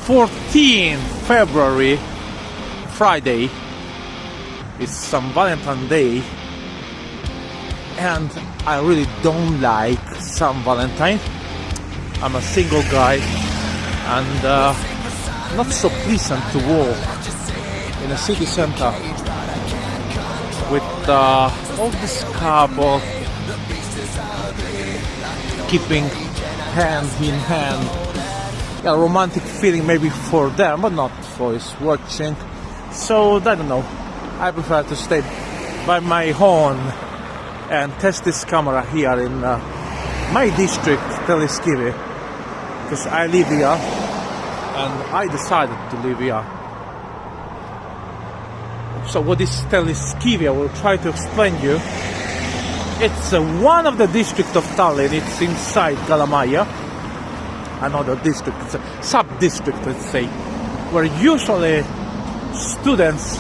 14th February, Friday. It's some Valentine's Day, and I really don't like some Valentine. I'm a single guy, and not so pleasant to walk in a city center with all this couple keeping hand in hand. Yeah, romantic feeling maybe for them, but not for us watching. So I don't know. I prefer to stay by my own and test this camera here in my district, Telliskivi, because I live here and I decided to live here. So what is Telliskivi? I will try to explain you. It's one of the districts of Tallinn. It's inside Kalamaja, another district. It's a sub-district, let's say, where usually students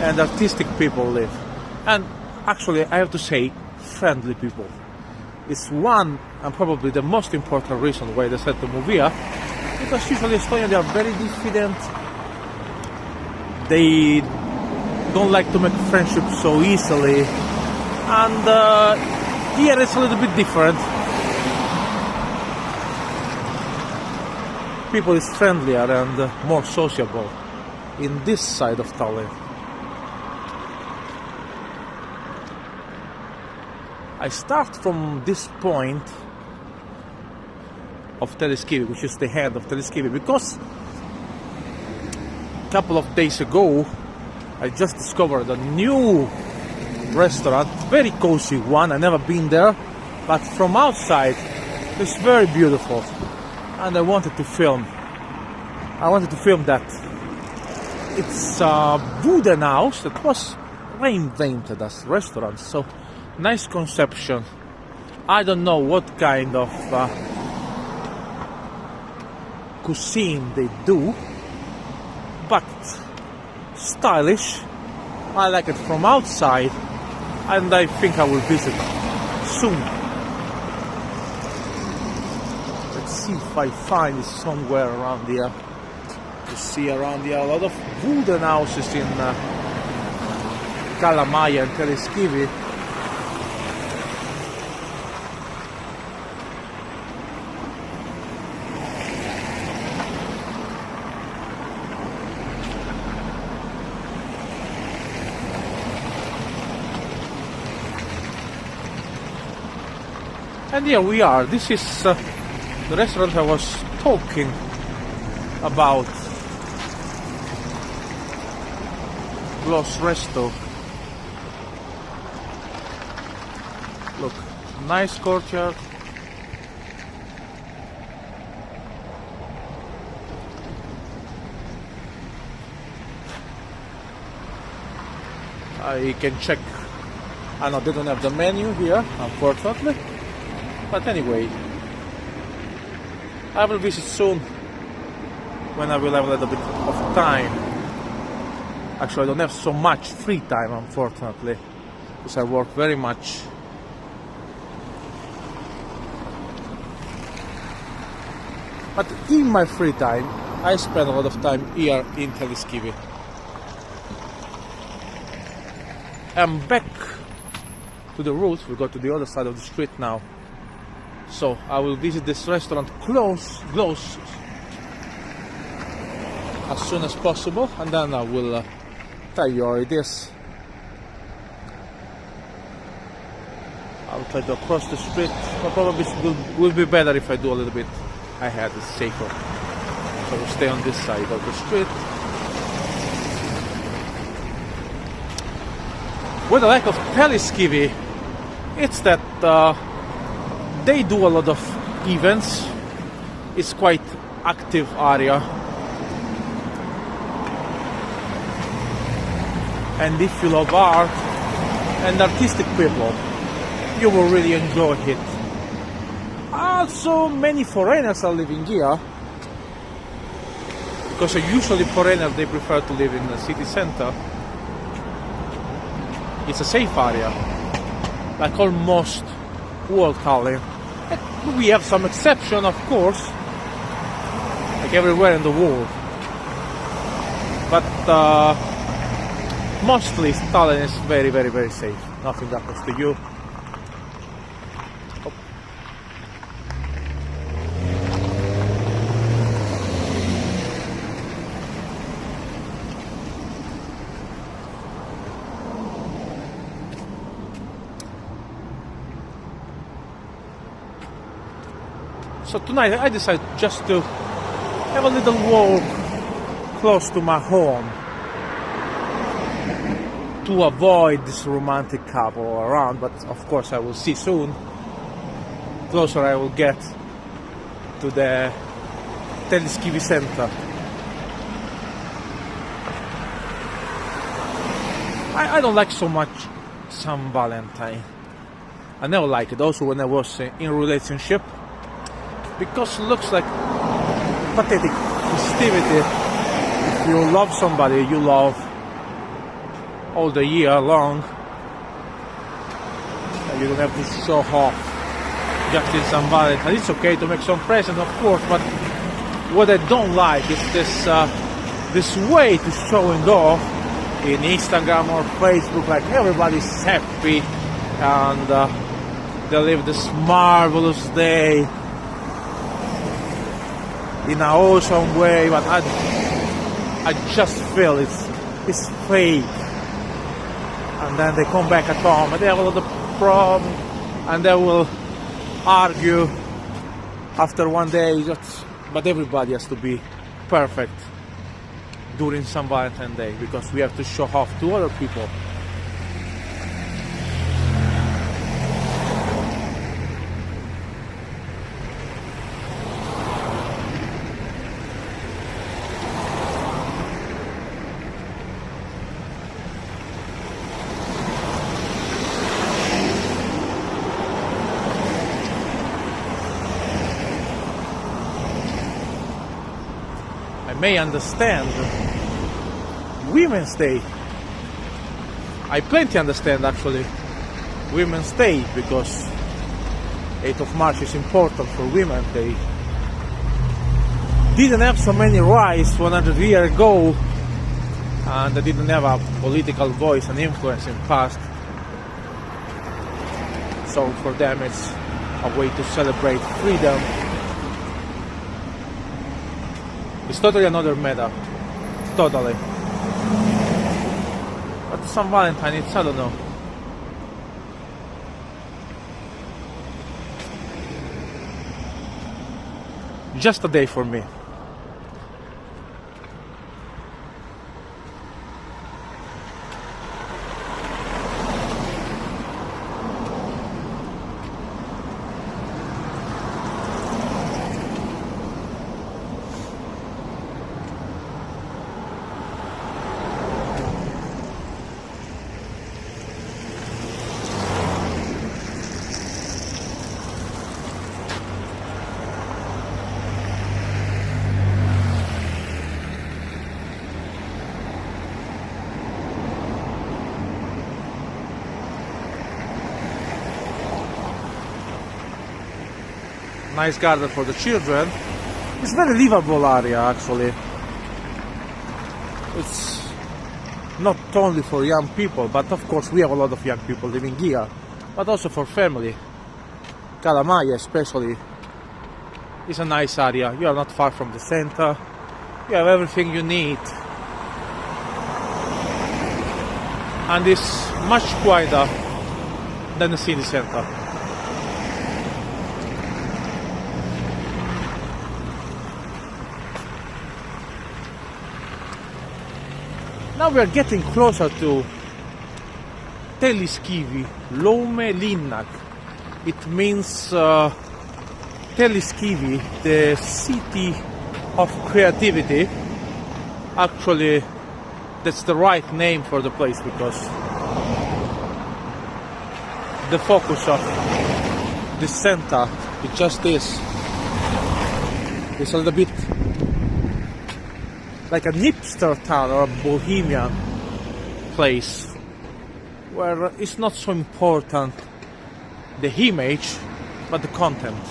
and artistic people live. And actually, I have to say, friendly people. It's one and probably the most important reason why I decided to move here, because usually Estonians, they are very diffident. They don't like to make friendships so easily, and here it's a little bit different. People is friendlier and more sociable in this side of Tallinn. I start from this point of Telliskivi, which is the head of Telliskivi, because a couple of days ago I just discovered a new restaurant, very cozy one. I never been there, but from outside it's very beautiful, and I wanted to film. That. It's a wooden house that was reinvented as a restaurant, so nice conception. I don't know what kind of cuisine they do, but stylish. I like it from outside, and I think I will visit soon. Let's see if I find it somewhere around here. You see around here a lot of wooden houses in Kalamaja and Telliskivi. And here we are. This is the restaurant I was talking about. Los Resto. Look, nice courtyard. I can check. I know they don't have the menu here, unfortunately. But anyway, I will visit soon when I will have a little bit of time. Actually, I don't have so much free time, unfortunately, because I work very much. But in my free time, I spend a lot of time here in Telliskivi. I'm back to the roots. We go to the other side of the street now. So I will visit this restaurant close as soon as possible, and then I will tell you how it is. I will try to cross the street, but probably it will be better if I do a little bit ahead. It's safer. So we'll stay on this side of the street. What I like of Telliskivi, it's that they do a lot of events. It's quite active area, and if you love art and artistic people, you will really enjoy it. Also, many foreigners are living here, because usually foreigners, they prefer to live in the city center. It's a safe area, like almost all Tallinn. We have some exception, of course, like everywhere in the world. but mostly Tallinn is very, very, very safe. Nothing happens to you. So tonight I decided just to have a little walk close to my home to avoid this romantic couple around, but of course I will see soon. Closer I will get to the Telliskivi center. I don't like so much San Valentine. I never liked it, also when I was in a relationship, because it looks like pathetic festivity. If you love somebody, you love all the year long. You don't have to show off just in San Valentine. It's okay to make some presents, of course, but what I don't like is this way to showing off in Instagram or Facebook, like everybody's happy and they live this marvelous day in an awesome way, but I just feel it's fake. And then they come back at home and they have a lot of problems and they will argue after one day. But everybody has to be perfect during San Valentine's Day because we have to show off to other people. I may understand Women's Day. I plenty understand actually Women's Day because 8th of March is important for women. They didn't have so many rights 100 years ago and they didn't have a political voice and influence in the past. So for them it's a way to celebrate freedom. It's totally another matter. Totally. But San Valentine, it's, I don't know. Just a day for me. Nice garden for the children. It's very livable area actually. It's not only for young people, but of course we have a lot of young people living here, but also for family. Kalamaja especially is a nice area. You are not far from the center. You have everything you need. And it's much quieter than the city center. Now we are getting closer to Telliskivi, Lome Linnak. It means Telliskivi, the city of creativity. Actually, that's the right name for the place because the focus of the center is just this. It's a little bit like a hipster town or a bohemian place where it's not so important the image but the content.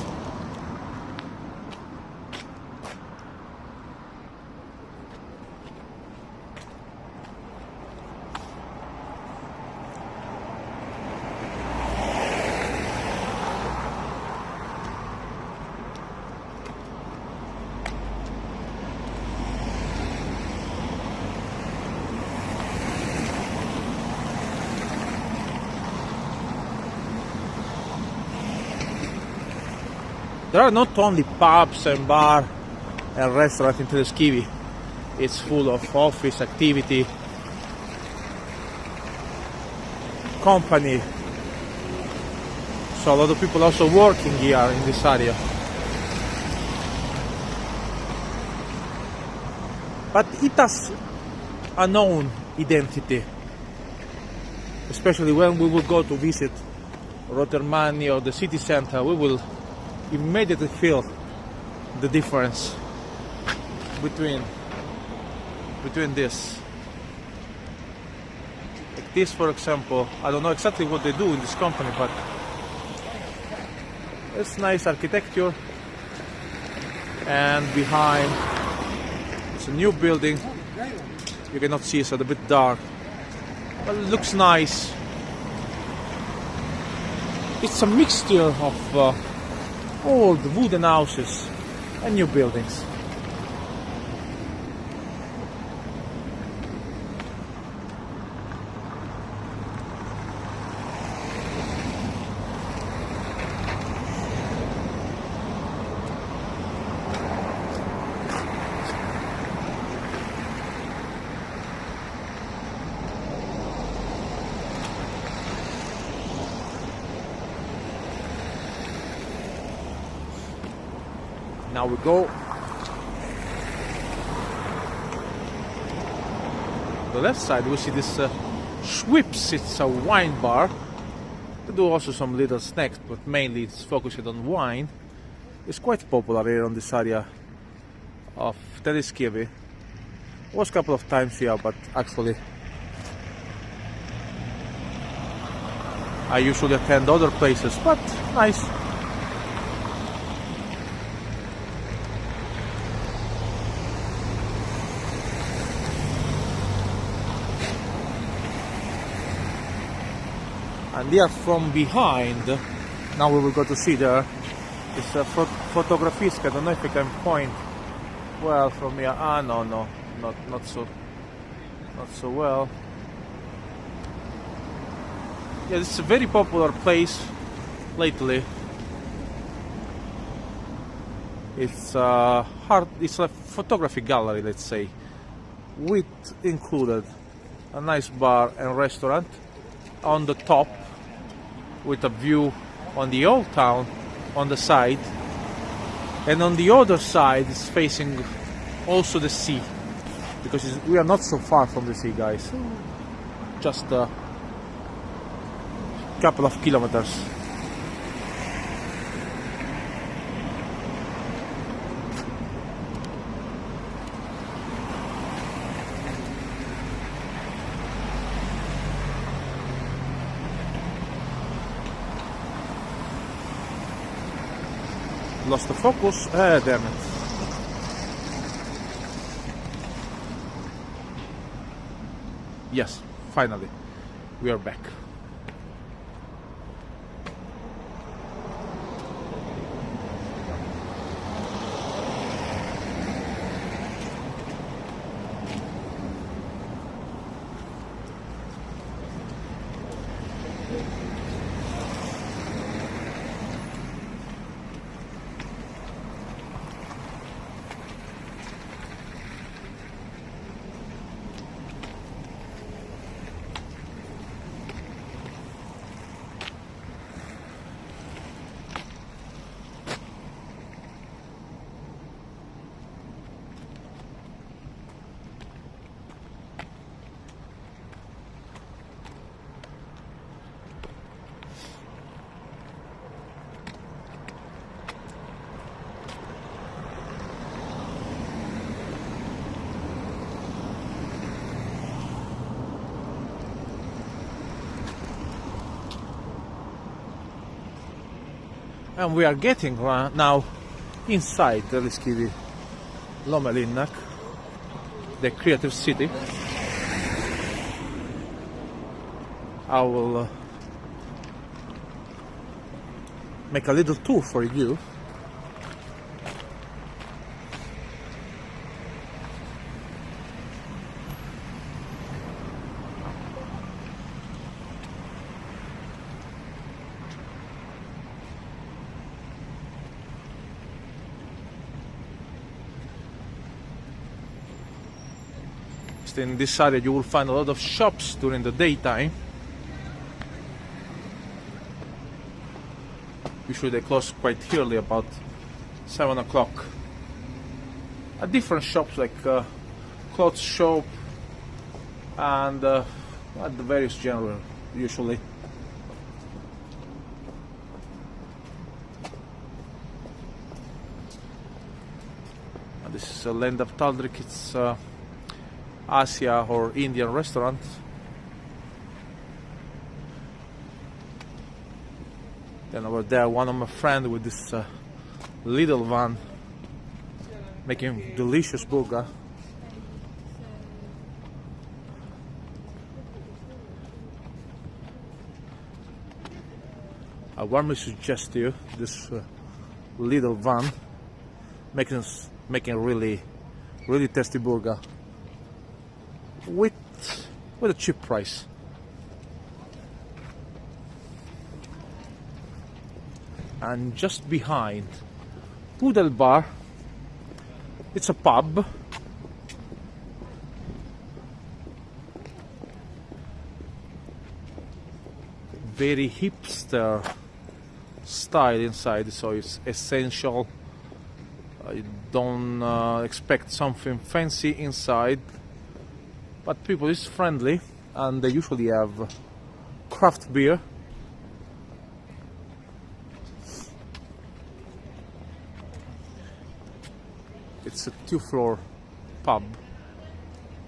There are not only pubs and bar and restaurant in Telliskivi. It's full of office activity, company. So a lot of people also working here in this area. But it has a known identity, especially when we will go to visit Rotermani or the city center. We will immediately feel the difference between this. Like this, for example, I don't know exactly what they do in this company, but it's nice architecture, and behind it's a new building. You cannot see, it's a bit dark, but it looks nice. It's a mixture of old wooden houses and new buildings. Now we go. The left side we see this Schwips. It's a wine bar. They do also some little snacks, but mainly it's focused on wine. It's quite popular here on this area of Telliskivi. Was a couple of times here, but actually I usually attend other places, but nice. And there from behind, now we will go to see there, it's a photographisk. I don't know if I can point well from here. No, not so well. Yeah, this is a very popular place lately. It's a photography gallery, let's say, with included a nice bar and restaurant on the top, with a view on the old town on the side, and on the other side is facing also the sea, because we are not so far from the sea, guys, just a couple of kilometers. Lost the focus. Damn it. Yes, finally, we are back. And we are getting now inside Telliskivi Lomelinnak, the creative city. I will make a little tour for you. So in this area you will find a lot of shops during the daytime. Usually they close quite early, about 7 o'clock. Different shops like clothes shop and the various genre usually. And this is a Land of Tallrik. It's Asia or Indian restaurant. Then over there, one of my friends with this little van making delicious burger. I warmly suggest you this little van making really tasty burger with a cheap price. And just behind Pudel Bar, it's a pub. Very hipster style inside, so it's essential. I don't expect something fancy inside, but people is friendly, and they usually have craft beer. It's a 2-floor pub.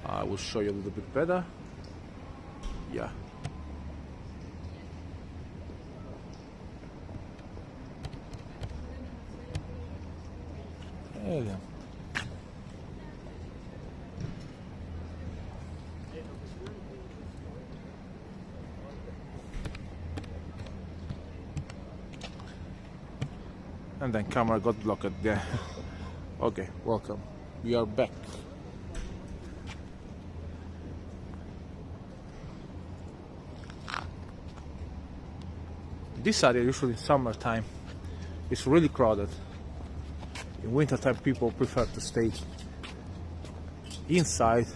I will show you a little bit better. Yeah. There you go. And then camera got blocked there. Okay, welcome. We are back. This area, usually in summertime, is really crowded. In wintertime, people prefer to stay inside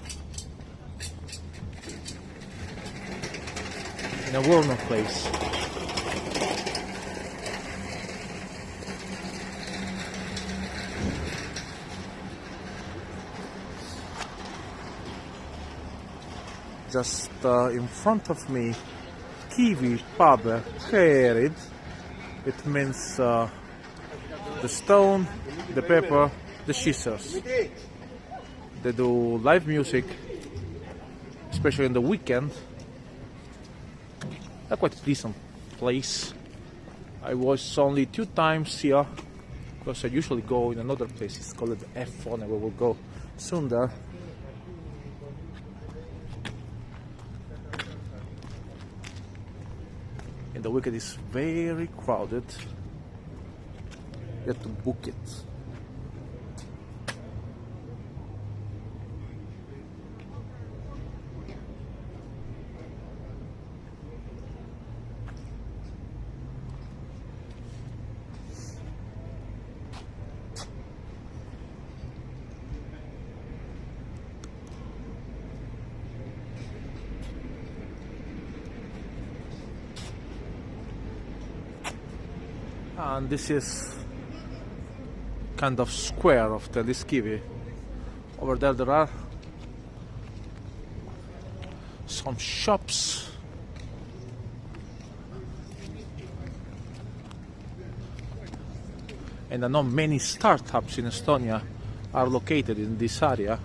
in a warmer place. Just in front of me, Kivi pub, Kerid. It means the stone, the pepper, the scissors. They do live music, especially in the weekend. A quite decent place. I was only 2 times here, because I usually go in another place. It's called F1, and we will go soon there. In the weekend is very crowded. You have to book it. And this is kind of square of Telliskivi. Over there are some shops. And I know many startups in Estonia are located in this area.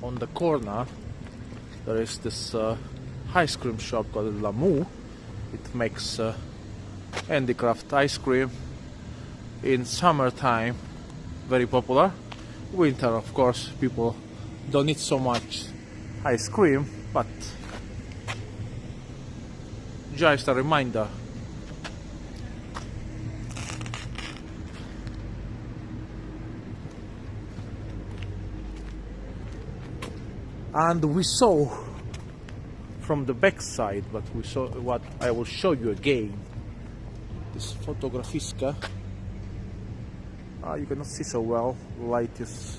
On the corner there is this ice cream shop called Lamu. It makes handicraft ice cream. In summertime, very popular. Winter, of course, people don't eat so much ice cream, but just a reminder. And we saw from the back side, but we saw what I will show you again. This fotografiska. You cannot see so well. Light is.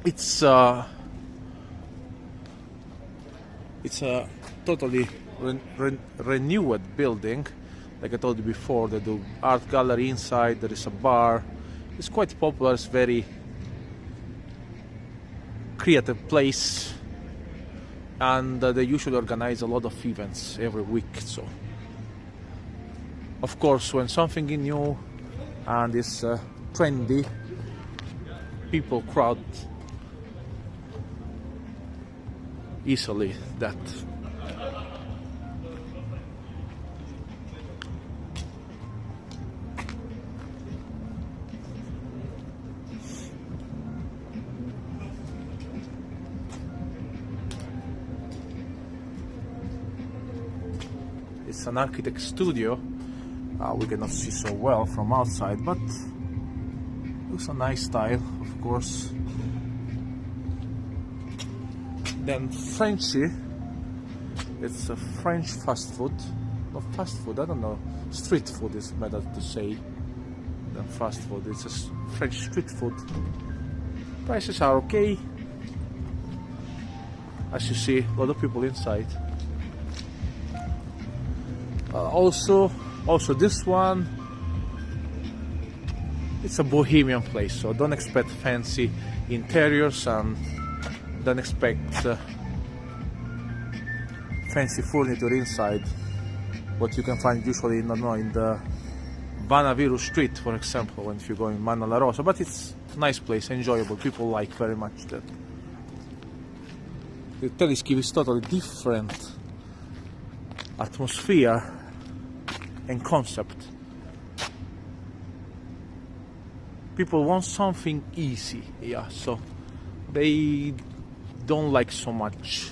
It's a totally renewed building. Like I told you before, they do art gallery inside. There is a bar. It's quite popular. It's very creative place, and they usually organize a lot of events every week. So, of course, when something is new and is trendy, people crowd easily that. It's an architect studio. We cannot see so well from outside, but looks a nice style, of course. Then Frenchy, it's a French fast food. Not fast food, I don't know. Street food is better to say than fast food. It's a French street food. Prices are okay. As you see, a lot of people inside. Also this one, it's a bohemian place, so don't expect fancy interiors and don't expect fancy furniture inside. What you can find usually in the Vanaviru street, for example, when you go in Manala Rosa. But it's a nice place, enjoyable. People like very much that. The Telliskivi is totally different atmosphere and concept. People want something easy, yeah, so they don't like so much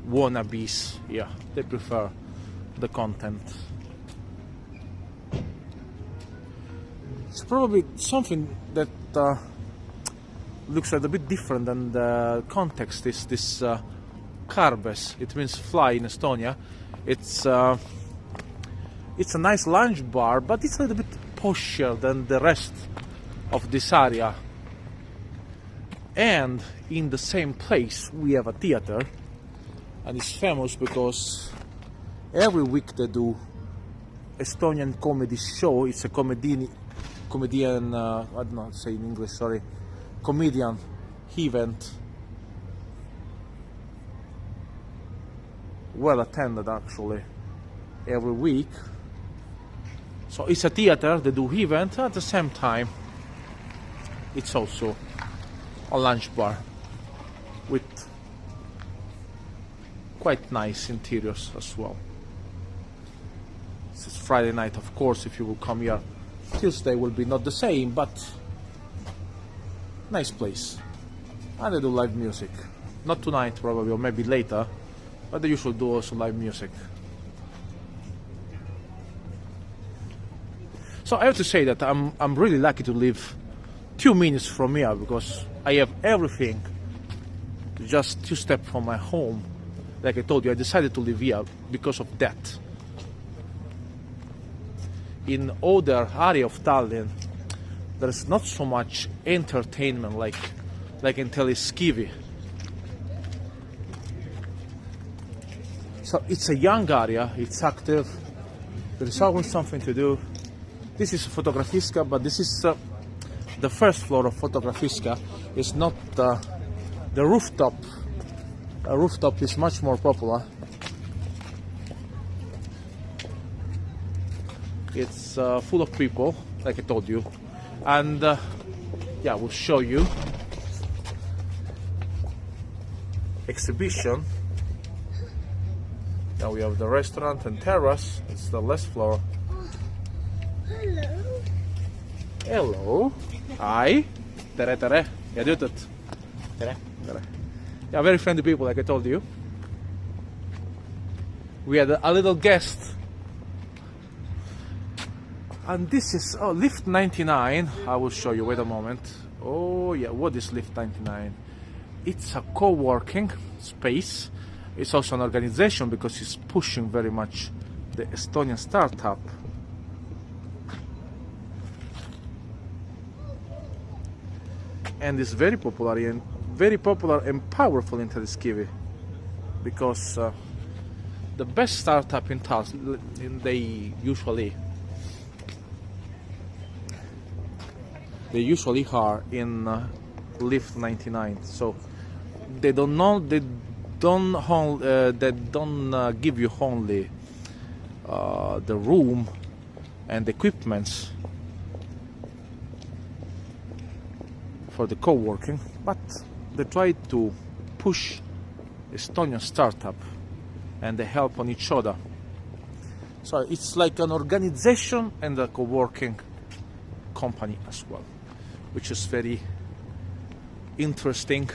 wannabes, yeah, they prefer the content. It's probably something that looks a bit different than the context is this karbes. It means fly in Estonia. It's a nice lunch bar, but it's a little bit posher than the rest of this area. And in the same place we have a theater, and it's famous because every week they do Estonian comedy show. It's a comedian I don't know how to say in English, sorry, comedian event, well attended actually every week. So it's a theater, they do event at the same time. It's also a lunch bar with quite nice interiors as well. This is Friday night, of course. If you will come here, Tuesday will be not the same, but nice place. And they do live music. Not tonight probably, or maybe later, but they usually do also live music. So I have to say that I'm really lucky to live 2 minutes from here, because I have everything just 2 steps from my home. Like I told you, I decided to live here because of that. In other area of Tallinn, there's not so much entertainment like in Telliskivi. So it's a young area, it's active, there is always something to do. This is Fotografiska, but this is the first floor of Fotografiska. It's not the rooftop. A rooftop is much more popular. It's full of people, like I told you, and yeah, we'll show you exhibition. Now we have the restaurant and terrace. It's the last floor. Hello. Hello. Hi. Tere, tere. Ja töötad? Tere. Tere. Yeah, very friendly people, like I told you. We had a little guest. And this is lift 99. I will show you. Wait a moment. Oh yeah, what is lift 99? It's a co-working space. It's also an organization because it's pushing very much the Estonian startup. And it's very popular and powerful in Telliskivi because the best startup in Tallinn, they usually are in lift 99. So they don't give you only the room and equipments for the co-working, but they try to push Estonian startup and they help on each other. So it's like an organization and a co-working company as well, which is very interesting.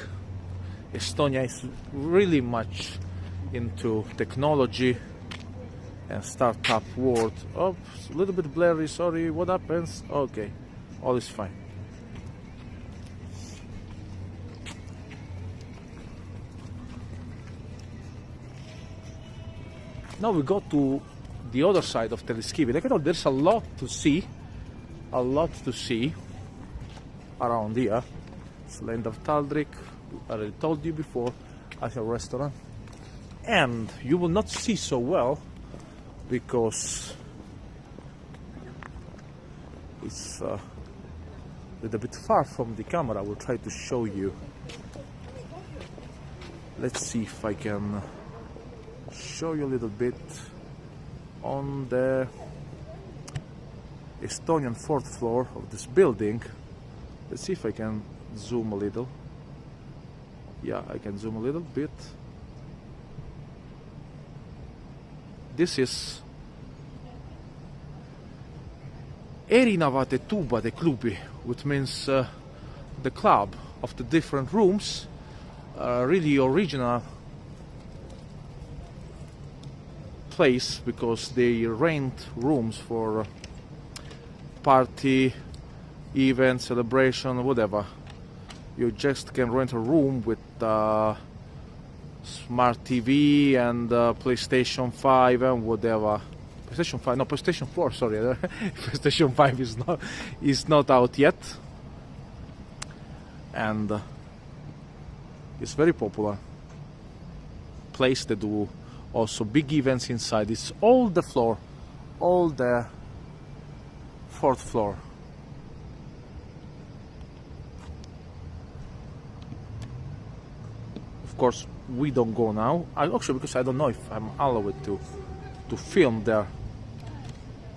Estonia is really much into technology and startup world. Oh, a little bit blurry, sorry, what happens? Okay, all is fine. Now we go to the other side of Telliskivi. Like I told, there's a lot to see around here. It's Land of Taldrik, I already told you before, as a restaurant. And you will not see so well because it's a little bit far from the camera. I will try to show you. Let's see if I can show you a little bit on the Estonian fourth floor of this building. Let's see if I can zoom a little. Yeah, I can zoom a little bit. This is erinevate tuubade klubi, which means the club of the different rooms, really original place because they rent rooms for party, event, celebration, whatever. You just can rent a room with smart TV and PlayStation 5 and whatever. PlayStation 4, sorry. PlayStation 5 is not out yet. And it's very popular place. They do also big events inside. It's all the fourth floor. Of course, we don't go now. Actually, because I don't know if I'm allowed to film there.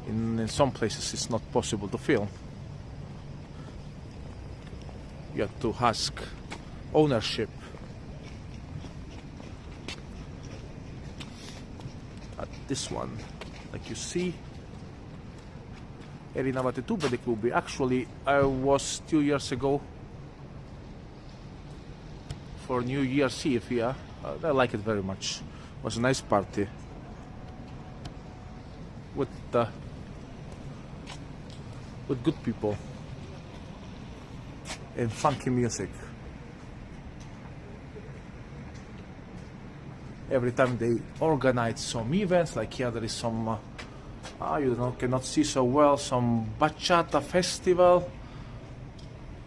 In some places, it's not possible to film. You have to ask ownership. At this one, like you see, erinevate tuubade klubi. Actually, I was 2 years ago for New Year's Eve here. I like it very much. It was a nice party with good people and funky music. Every time they organize some events, like here there is some cannot see so well, some bachata festival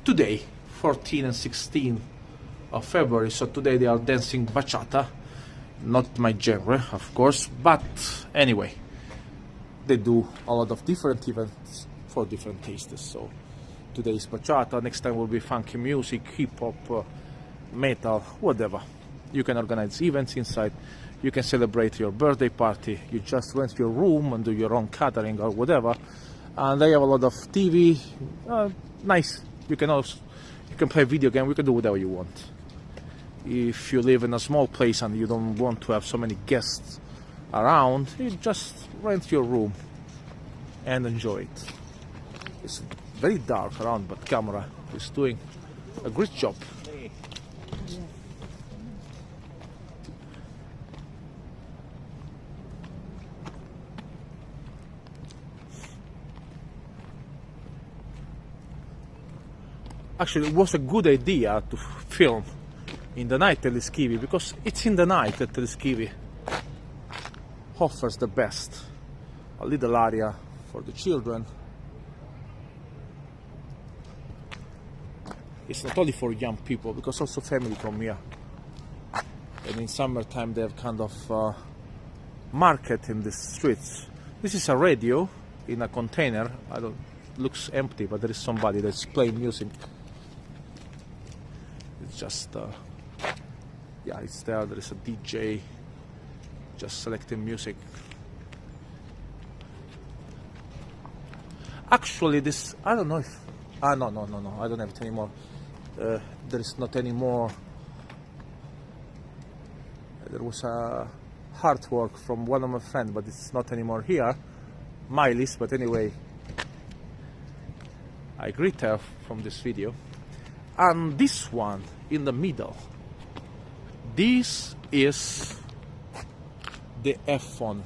today, 14 and 16 of February. So today they are dancing bachata, not my genre, of course, but anyway, they do a lot of different events for different tastes. So today is bachata, next time will be funky music, hip-hop, metal, whatever. You can organize events inside. You can celebrate your birthday party. You just rent your room and do your own catering or whatever. And they have a lot of TV. Nice. You can play video game. You can do whatever you want. If you live in a small place and you don't want to have so many guests around, you just rent your room and enjoy it. It's very dark around, but camera is doing a great job. Actually, it was a good idea to film in the night Telliskivi, because it's in the night that Telliskivi offers the best. A little area for the children. It's not only for young people, because also family come here. And in summertime they have kind of market in the streets. This is a radio in a container. Looks empty, but there is somebody that's playing music. It's just yeah, it's there. There is a DJ just selecting music. Actually, this, I don't know if, no, I don't have it anymore. There is not anymore. There was a artwork from one of my friends, but it's not anymore here. My list, but anyway, I greet her from this video. And this one in the middle, this is the F1.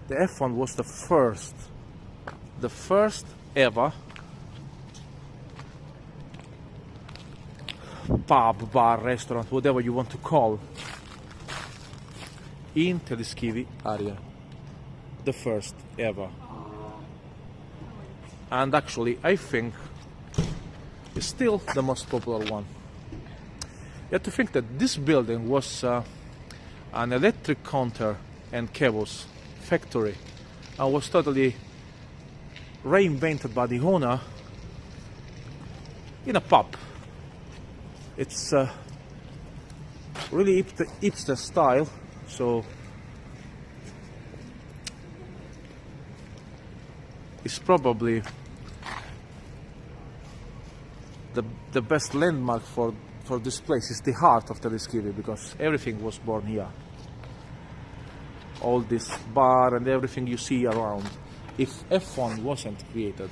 The F1 was the first ever pub, bar, restaurant, whatever you want to call, in Telliskivi area. The first ever. And actually, I think it's still the most popular one. You have to think that this building was an electric counter and cables factory, and was totally reinvented by the owner in a pub. It's really hipster style, so it's probably the best landmark for this place. Is the heart of Telliskivi, because everything was born here. All this bar and everything you see around. If F1 wasn't created,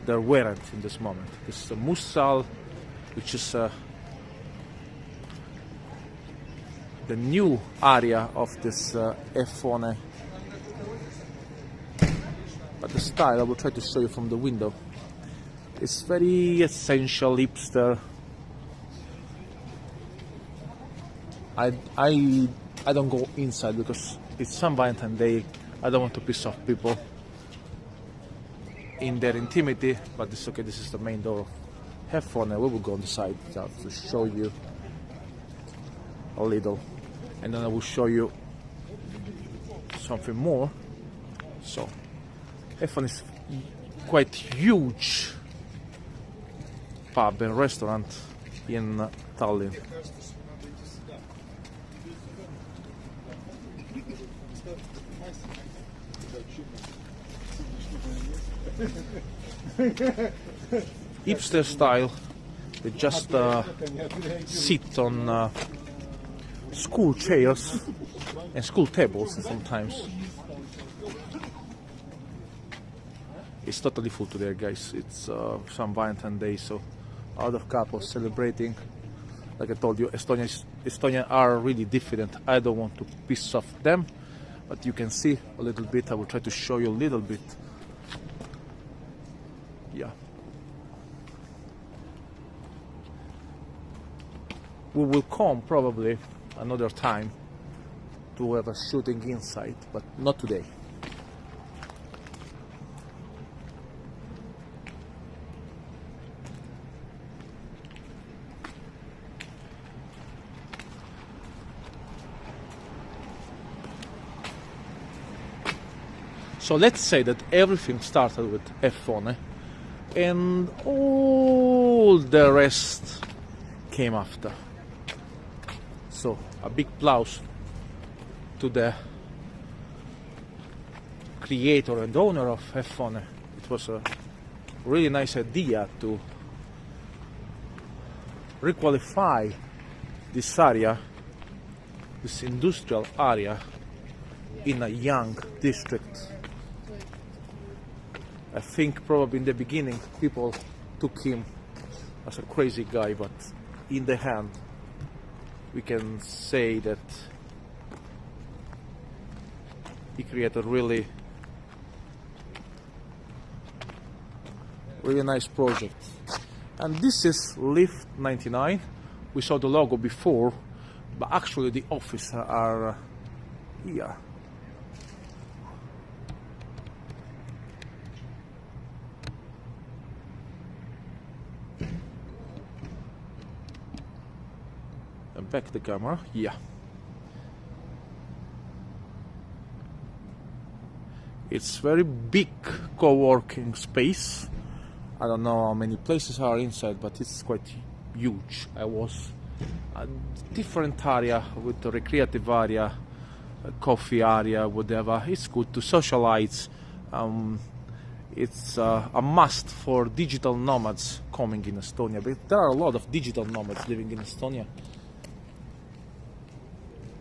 there weren't in this moment. This is a Mussal, which is the new area of this F1. But the style, I will try to show you from the window. It's very essential hipster. I don't go inside because it's San Valentine's Day. I don't want to piss off people in their intimity, but it's okay. This is the main door. Have fun, and we will go on the side to show you a little, and then I will show you something more. So, F1 is quite huge pub and restaurant in Tallinn. Hipster style. They just sit on school chairs and school tables sometimes. It's totally full today, guys. It's San Valentine's Day, so a lot of couples celebrating. Like I told you, Estonians are really different. I don't want to piss off them, but you can see a little bit. I will try to show you a little bit. Yeah. We will come probably another time to have a shooting inside, but not today. So let's say that everything started with F1, and all the rest came after. So a big applause to the creator and owner of F1. It was a really nice idea to requalify this area, this industrial area, in a young district. I think probably in the beginning people took him as a crazy guy, but in the hand we can say that he created really nice project. And this is Lift 99. We saw the logo before, but actually the offices are here. And back the camera, yeah. It's very big co-working space. I don't know how many places are inside, but it's quite huge. I was a different area with the recreative area, a coffee area, whatever. It's good to socialize. It's a must for digital nomads coming in Estonia. But there are a lot of digital nomads living in Estonia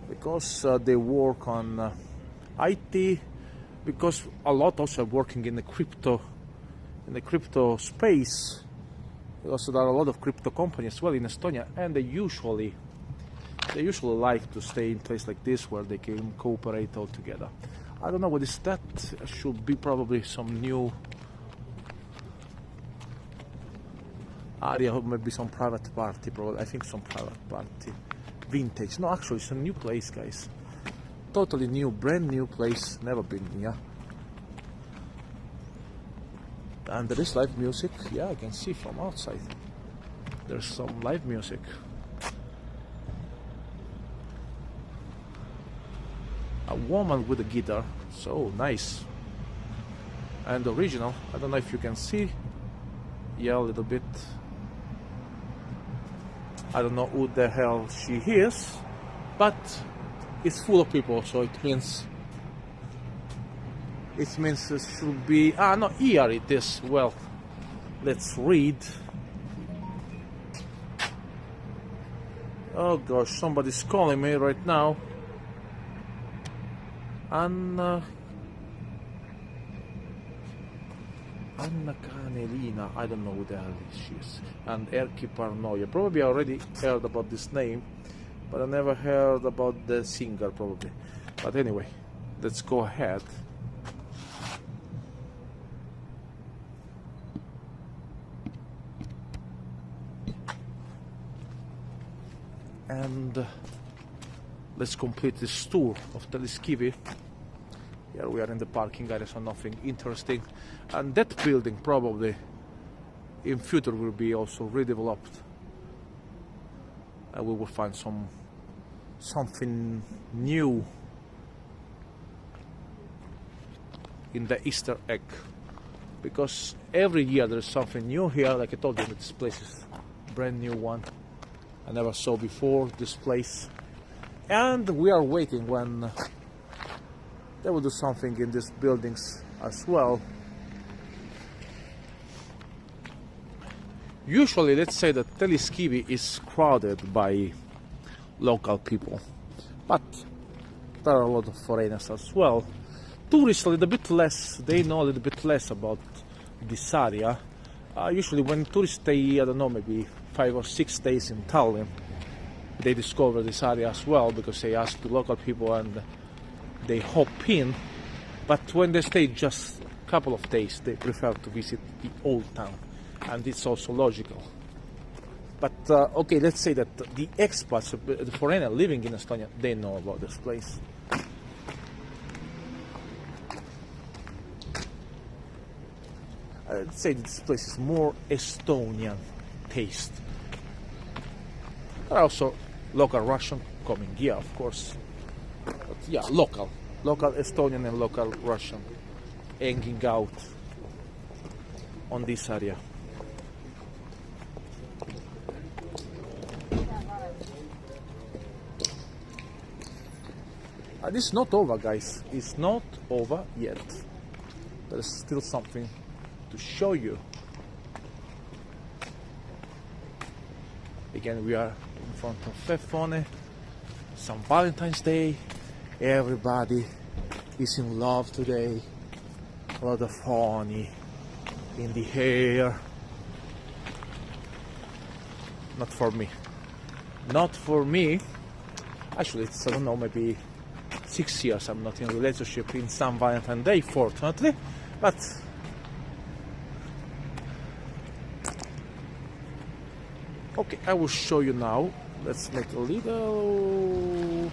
because they work on IT, because a lot also are working in the crypto space. Also, there are a lot of crypto companies as well in Estonia, and they usually like to stay in place like this where they can cooperate all together. I don't know what is that. Should be probably some new area, or maybe some private party. Probably, I think some private party. Vintage. No, actually, it's a new place, guys. Totally new, brand new place. Never been here. And there is live music. Yeah, I can see from outside. There's some live music. A woman with a guitar. So nice. And original. I don't know if you can see. Yeah, a little bit. I don't know who the hell she is, but it's full of people, so it means it should be, no, here it is. Well, let's read. Oh gosh, somebody's calling me right now. Anna Canelina, I don't know who the hell she is. And Erki Parnoia. Probably I already heard about this name, but I never heard about the singer probably. But anyway, let's go ahead. And let's complete this tour of Telliskivi. Here we are in the parking area, so nothing interesting. And that building probably in future will be also redeveloped. And we will find something new in the Easter egg. Because every year there's something new here. Like I told you, this place is a brand new one. I never saw before this place. And we are waiting when they will do something in these buildings as well. Usually, let's say that Telliskivi is crowded by local people, but there are a lot of foreigners as well. Tourists a little bit less, they know a little bit less about this area. Usually when tourists stay, I don't know, maybe 5 or 6 days in Tallinn, they discover this area as well because they ask the local people and they hop in. But when they stay just a couple of days, they prefer to visit the old town, and it's also logical. But okay, let's say that the expats, the foreigners living in Estonia, they know about this place. I'd say this place is more Estonian taste. There are also local Russian coming here, of course. But yeah, local Estonian and local Russian hanging out on this area. This is not over, guys. It's not over yet. There is still something to show you. Again, we are in front of Fefone. Some Valentine's Day. Everybody is in love today. A lot of honey, in the hair. Not for me. Not for me. Actually, it's, I don't know, maybe 6 years I'm not in a relationship in San Valentine's Day, fortunately. But okay, I will show you now. Let's make a little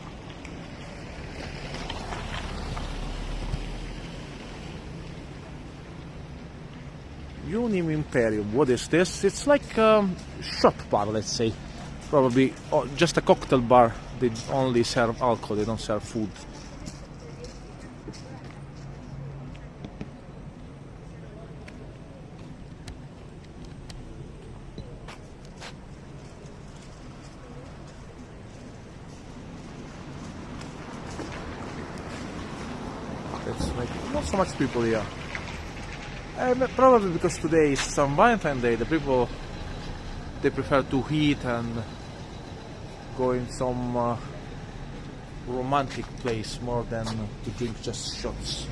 Unim Imperium. What is this? It's like a shop bar, let's say. Probably just a cocktail bar. They only serve alcohol, they don't serve food. It's like not so much people here. Probably because today is St. Valentine's Day, the people, they prefer to eat and go in some romantic place more than to drink just shots.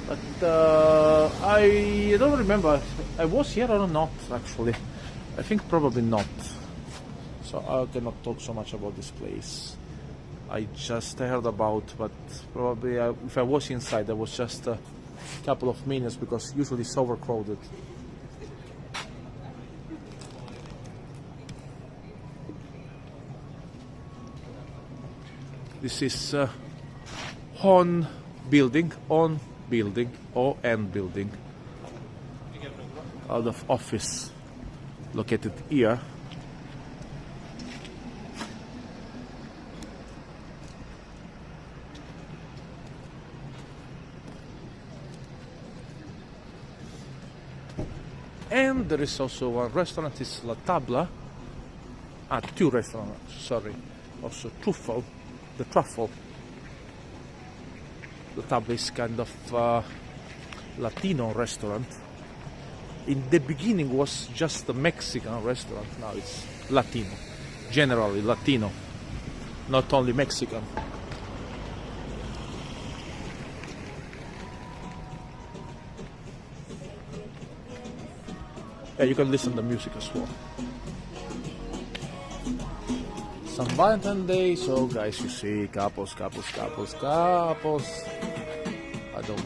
But I don't remember, I was here or not actually. I think probably not. So I cannot talk so much about this place. I just heard about, but probably if I was inside, I was just a couple of minutes because usually it's overcrowded. This is ON building, ON building, ON building, out of office, located here. And there is also one restaurant, it's La Tabla. Two restaurants, sorry. Also Truffle, the Truffle. La Tabla is kind of Latino restaurant. In the beginning was just a Mexican restaurant, now it's Latino. Generally Latino, not only Mexican. Yeah, you can listen to music as well. St. Valentine's Day, so guys, you see couples. I don't.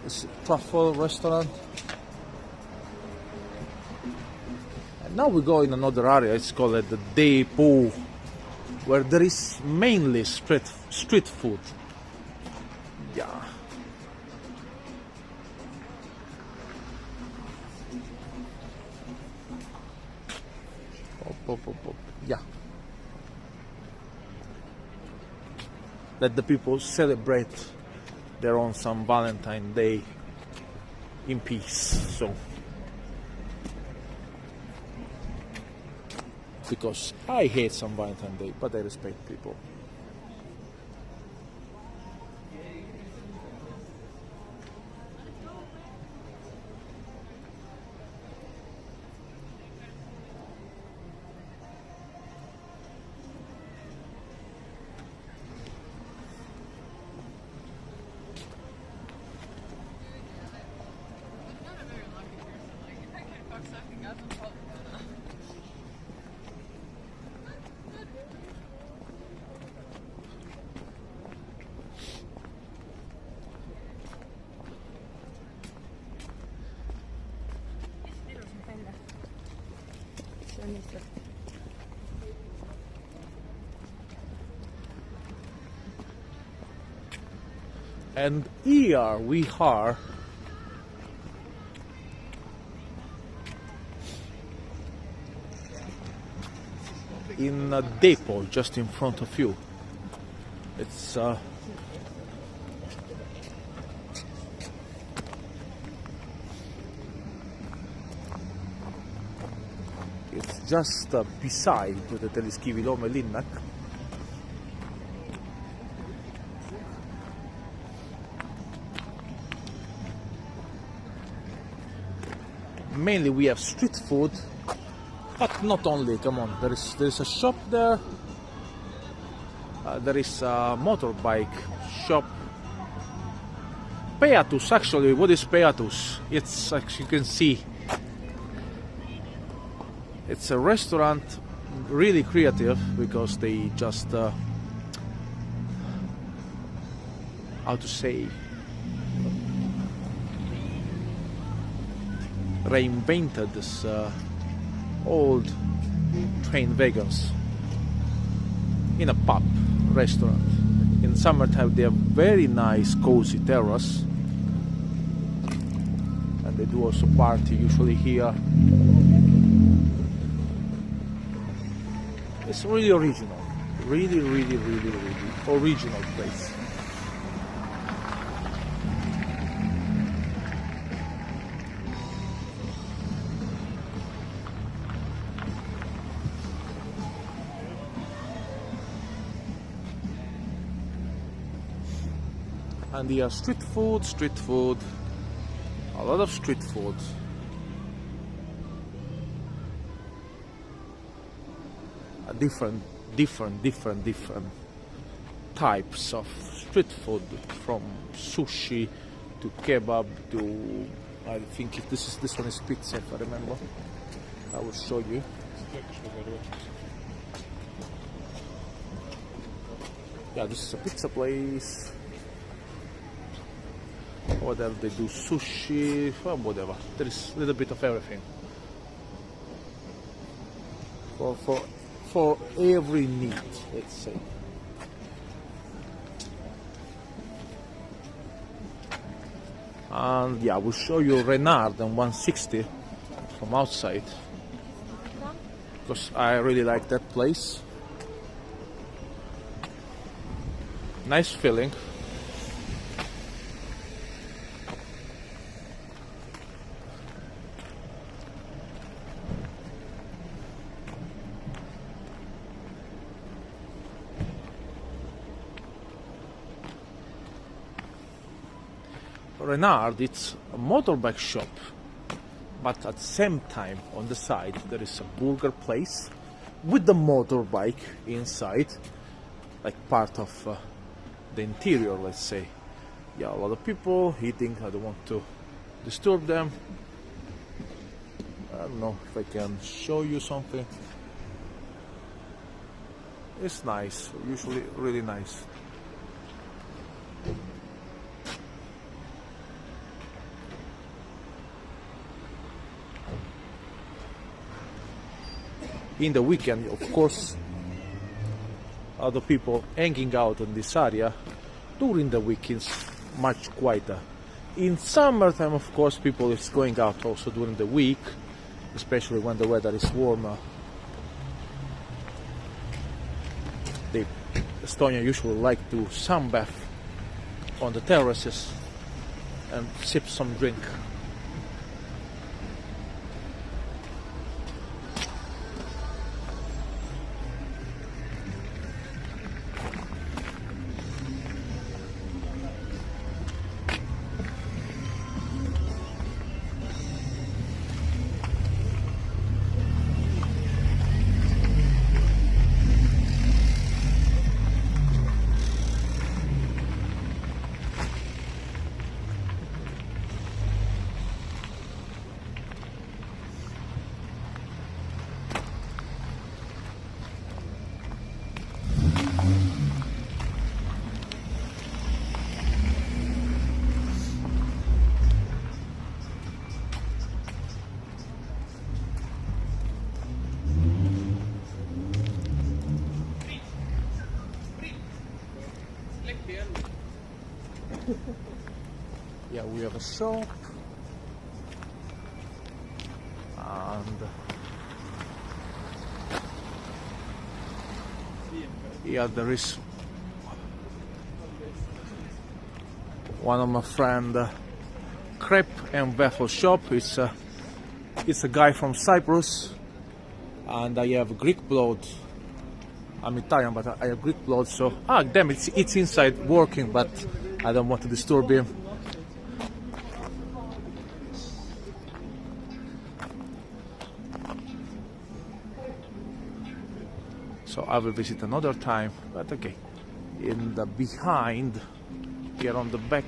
It's a truffle restaurant. Now we go in another area, it's called the Depot, where there is mainly street food. Yeah. Yeah. Let the people celebrate their own St. Valentine's Day in peace. So. Because I hate St. Valentine's Day, but I respect people. And here we are in a depot just in front of you. It's just beside the Telliskivi linnak. Mainly we have street food But not only, come on, there is a shop there. There is a motorbike shop. Peatus, actually, what is Peatus? It's, as you can see, it's a restaurant, really creative, because they just, how to say, reinvented this old train wagons in a pub restaurant. In summertime they have very nice cozy terrace, and they do also party usually here. It's really original, really original place. And here street food, a lot of street food. Different types of street food, from sushi to kebab to, I think if this one is pizza, if I remember. I will show you. Yeah, this is a pizza place. Whatever, they do sushi, well, whatever. There is a little bit of everything. For every need, let's say. And yeah, I will show you Renard and 160 from outside, because I really like that place. Nice feeling. Renard, it's a motorbike shop, but at the same time on the side there is a burger place with the motorbike inside, like part of the interior, let's say. Yeah, a lot of people eating. I don't want to disturb them. I don't know if I can show you something. It's nice, usually really nice. In the weekend, of course, other people hanging out in this area. During the weekends, much quieter. In summertime, of course, people is going out also during the week, especially when the weather is warmer. The Estonians usually like to sunbath on the terraces and sip some drink. Yeah, we have a shop, and yeah, there is one of my friend crepe and waffle shop. It's a guy from Cyprus, and I have Greek blood. I'm Italian, but I have Greek blood, so damn, it's inside working, but I don't want to disturb him. So I will visit another time, but okay. In the behind, here on the back,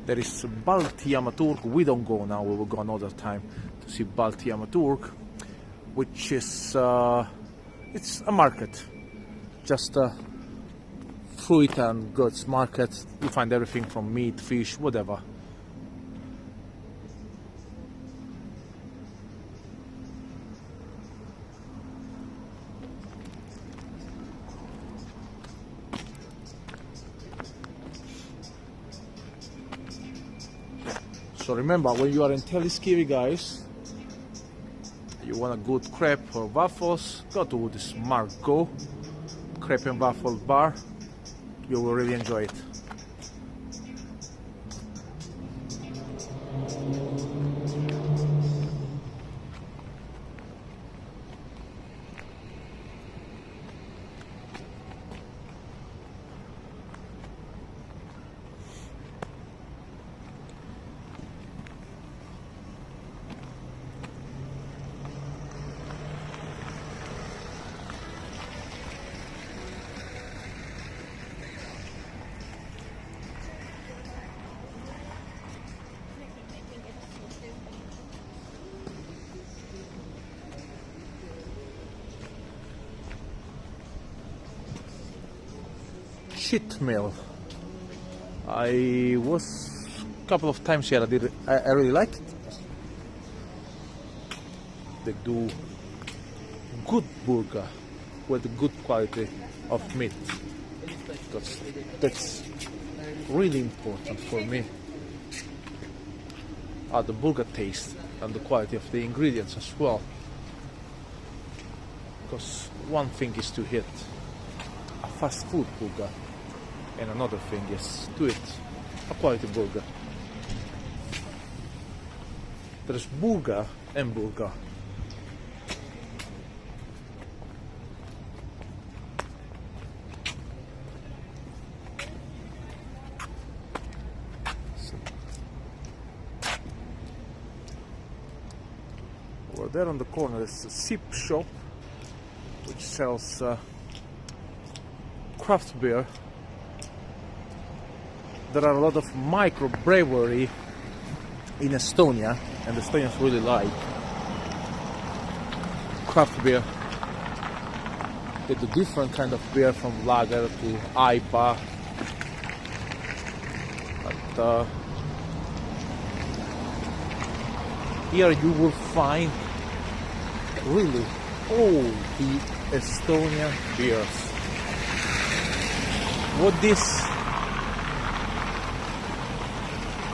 there is Balti Amaturg. We don't go now, we will go another time to see Balti Amaturg, which is it's a market, just a fruit and goods market. You find everything from meat, fish, whatever. So remember, when you are in Telliskivi, guys, you want a good crepe or waffles, go to this Marco crepe and waffle bar. You will really enjoy it. Shit mill. I was a couple of times here. I really liked it. They do good burger with good quality of meat. That's really important for me. The burger taste and the quality of the ingredients as well. Because one thing is to hit a fast food burger, and another thing is to eat a quality burger. There's burger and burger. Over there on the corner is a sip shop which sells craft beer. There are a lot of micro brewery in Estonia, and Estonians really like craft beer. They do different kind of beer, from lager to IPA. But here you will find really all the Estonian beers. What this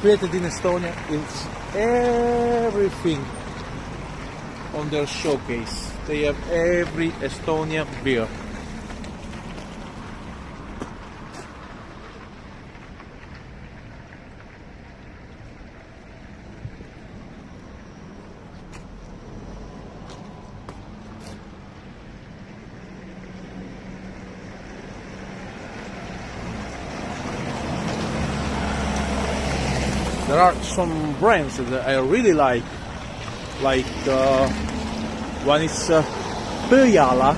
created in Estonia is everything on their showcase. They have every Estonian beer. There are some brands that I really like one is Pöjala.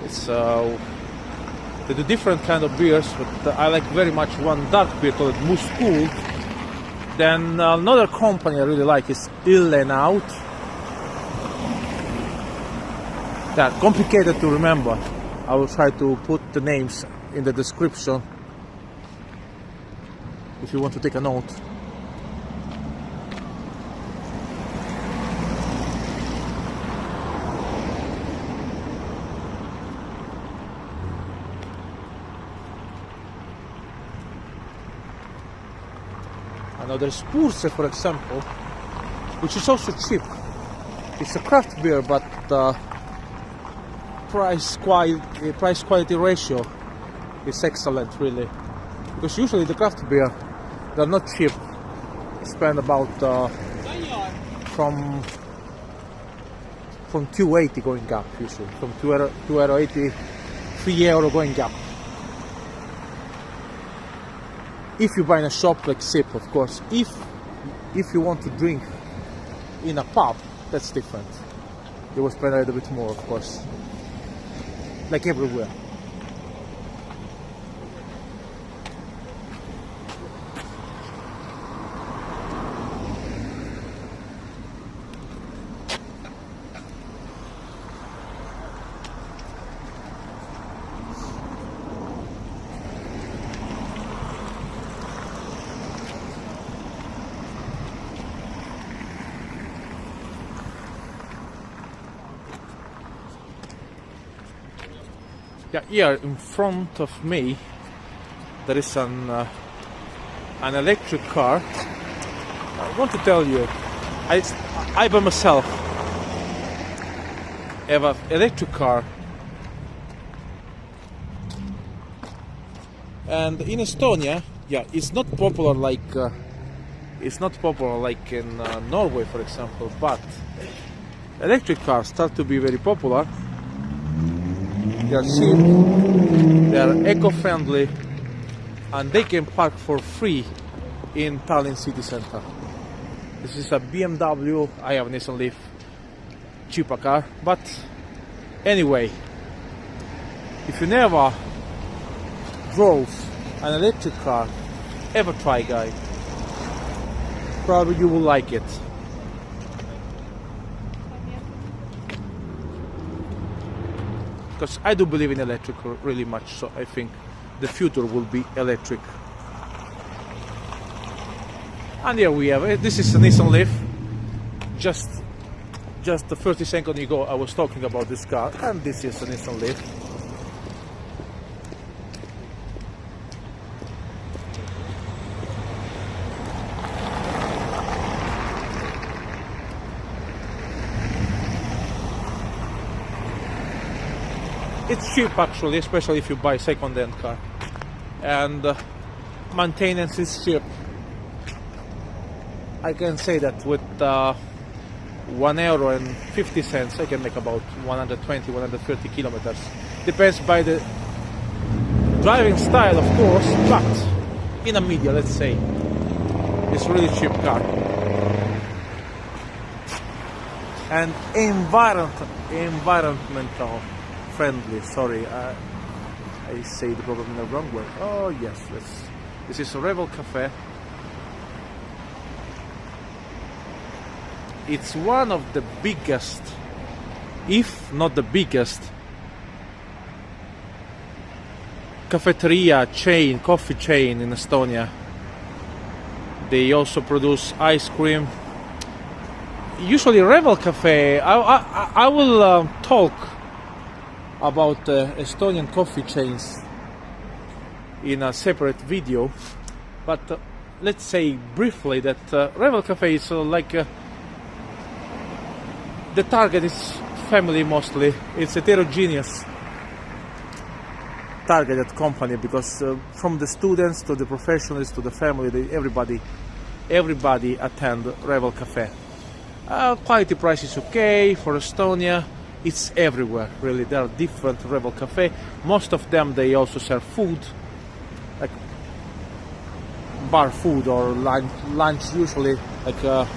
It's they do different kind of beers, but I like very much one dark beer called Muskul. Then another company I really like is Ill and Out. They're complicated to remember. I will try to put the names in the description if you want to take a note. Now there's Purse, for example, which is also cheap. It's a craft beer, but price quality ratio is excellent, really. Because usually the craft beer, they're not cheap. You spend about from 280 going up, usually from €2.80, €3 going up. If you buy in a shop like Sip, of course. If you want to drink in a pub, That's different. You will spend a little bit more, of course. Like everywhere. Yeah, here in front of me there is an electric car. I want to tell you, I by myself have an electric car, and in Estonia, yeah, it's not popular like in Norway, for example. But electric cars start to be very popular. They are cheap, they are eco-friendly, and they can park for free in Tallinn city center. This is a BMW. I have a Nissan Leaf, cheaper car. But anyway, if you never drove an electric car, ever try, guys. Probably you will like it. Because I do believe in electric really much, so I think the future will be electric. And here we have it. This is a Nissan Leaf. Just the 30 seconds ago I was talking about this car, and this is a Nissan Leaf. It's cheap actually, especially if you buy second-hand car, and maintenance is cheap. I can say that with €1.50 I can make about 120, 130 kilometers. Depends by the driving style, of course, but in a media, let's say, it's really cheap car. And environmental friendly. Sorry, I say the problem in the wrong way. Oh yes, this is a Revel Cafe. It's one of the biggest, if not the biggest, cafeteria chain, coffee chain in Estonia. They also produce ice cream. Usually Revel Cafe, I will talk about Estonian coffee chains in a separate video, but let's say briefly that Revel Cafe is like the target is family mostly. It's heterogeneous targeted company, because from the students to the professionals to the family, everybody attend Revel Cafe. Quality price is okay for Estonia. It's everywhere, really. There are different Revel Cafe. Most of them, they also serve food, like bar food or lunch usually, like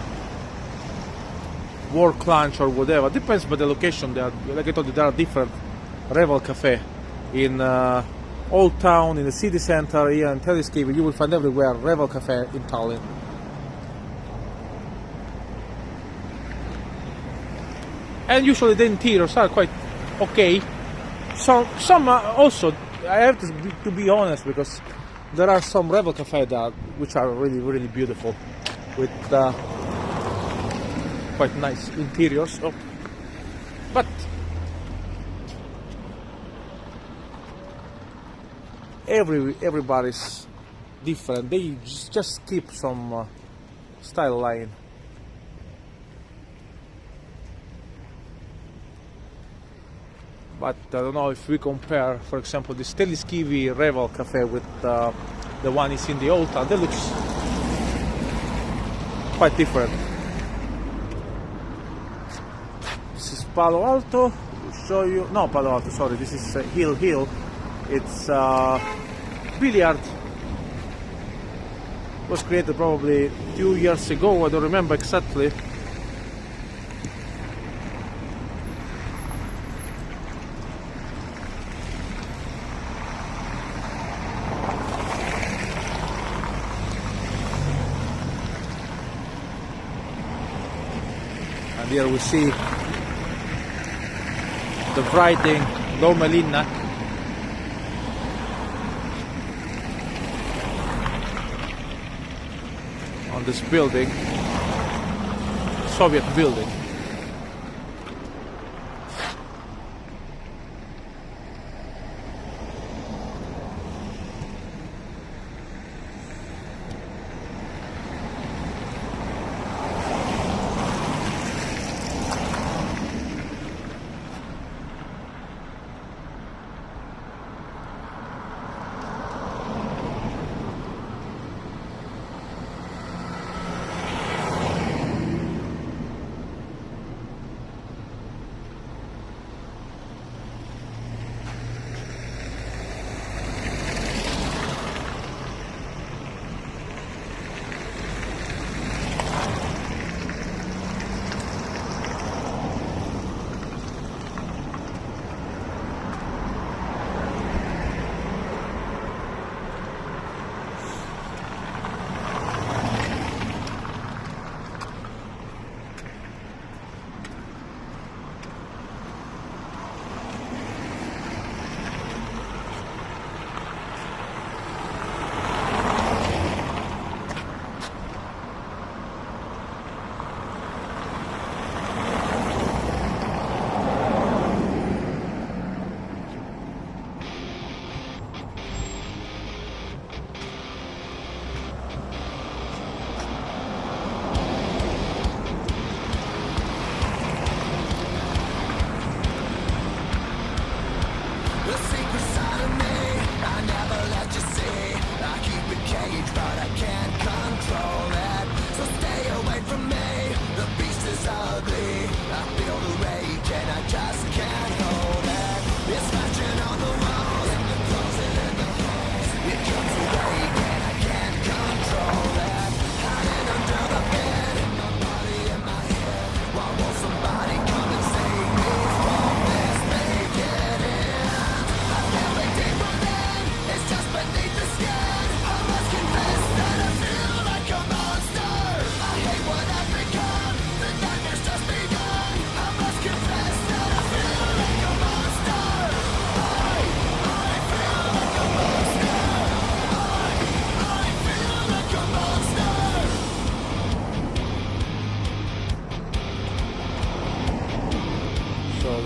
work lunch or whatever. Depends by the location. There are, like I told you, there are different Revel Cafe in Old Town, in the city center, here in Telliskivi. You will find everywhere Revel Cafe in Tallinn. And usually the interiors are quite okay. Some also, I have to be honest, because there are some Revel Cafe that which are really, really beautiful, with quite nice interiors. Oh. But everybody's different. They just keep some style line. But I don't know if we compare, for example, this Telliskivi Revel Cafe with the one is in the Old Town. They look quite different. This is Palo Alto. I'll show you. No, Palo Alto. Sorry, this is Hill. It's billiard. Was created probably 2 years ago. I don't remember exactly. And here we see the writing Lomelina. On this building, Soviet building.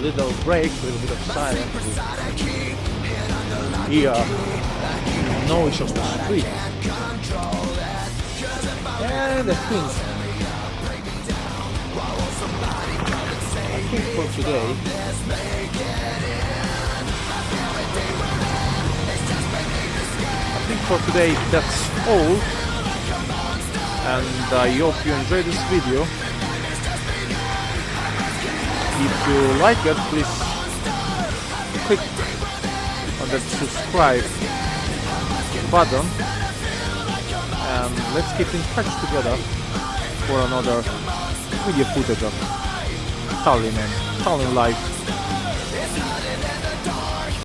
Little break, a little bit of silence. Here, noise of the street. And I think for today, that's all. And I hope you enjoyed this video. If you like it, please click on that subscribe button, and let's keep in touch together for another video footage of Tallinn and Tallinn life.